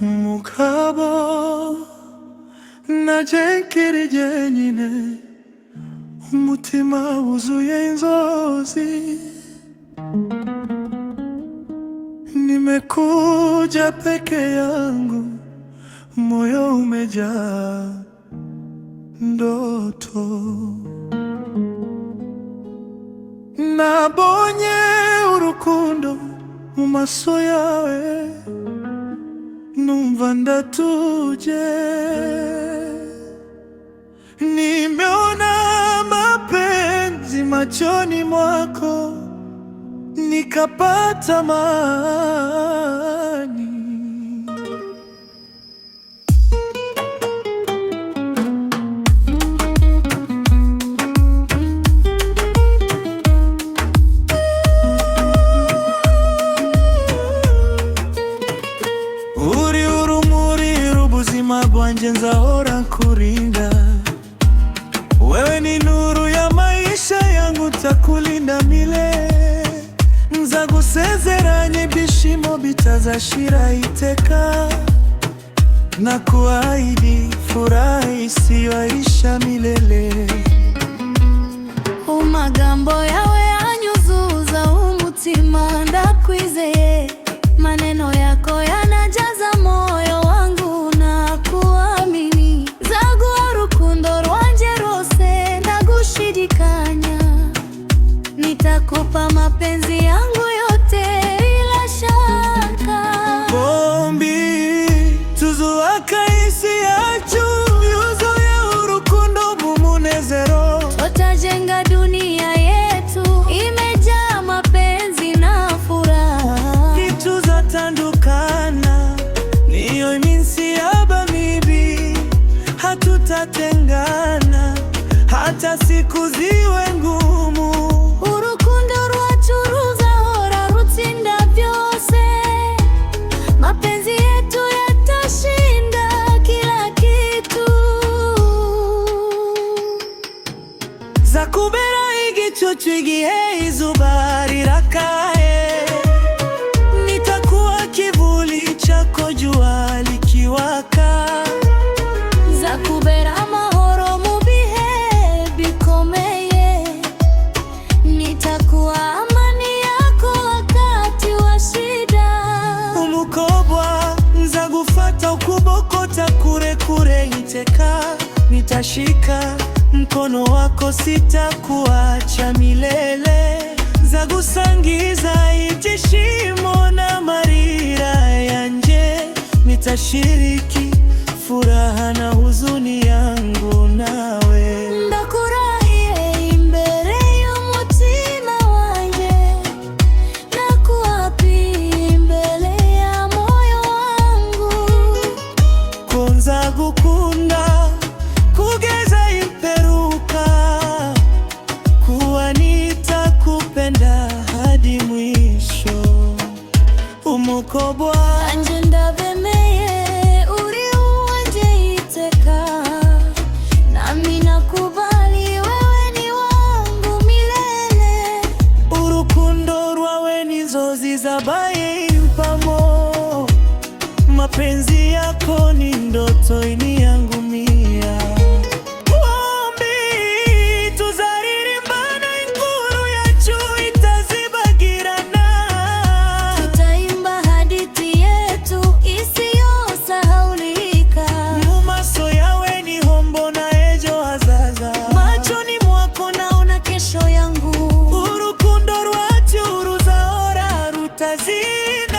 Mugabo najenkiri jenyine, umutima wuzuye inzozi. Nimekuja peke yangu, moyo umejaa ndoto. Nabonye urukundo mu maso yawe, numva ndatuje. Nimeona mapenzi machoni mwako, nikapata amani. Uri urumuri rubuzima bwanje, nzahora kurinda. Wewe ni nuru ya maisha yangu, takulinda milele. Nzagusezeranye ibyishimo bitazashira iteka, na kuahidi furaha isiyoisha milele. Amagambo yawe anyuzuza umutima, ndakwizeye. Maneno yako yanajaza moyo wangu, na kuamini. Nzaguha urukundo rwanje rwose, ndagushidikanya. Nitakupa mapenzi yangu yote bila shaka. Bombi tuzuaka isi yacu, yuzuye urukundo mumunezero. Tutajenga dunia yetu, imejaa mapenzi na furaha. Nituzatandukana, niyo iminsi yaba mibi. Hatutatengana, hata siku ziwe ngumu. Urukundo rwacu ruzahora rutsinda byose. Mapenzi yetu yatashinda kila kitu. Zakubera igicucu igihe izuba rirakaye, nitakuwa kivuli chako jua likiwaka. Zakubera amahoro mu bihe bikomeye, nitakuwa amani yako wakati wa shida. Umukobwa nzagufata ukuboko, takurekure iteka. Nitashika mkono wako, sitakuacha milele. Nzagusangiza ibyishimo n'amarira yanje, nitashiriki furaha na huzuni yangu nawe. Ndakurahiye imbere y'umutima wanje, nakuapiye imbere ya moyo wangu, ko nzagukunda kugeza imperuka, kuwa nitakupenda hadi mwisho. Umukobwa anje ndabemeye, uri uwanje iteka. Nami nakubali, wewe ni wangu milele. urukundo rwawe n'inzozi zabaye impamo. Mapenzi yako ni ndoto iniangumia. Bombi tuzaririmbana, inkuru yacu itazibagirana. Tutaimba hadithi yetu isiyosahaulika. Mu maso yawe niho mbona ejo hazaza, Machoni mwako naona kesho yangu. urukundo rwacu ruzahora rutazina.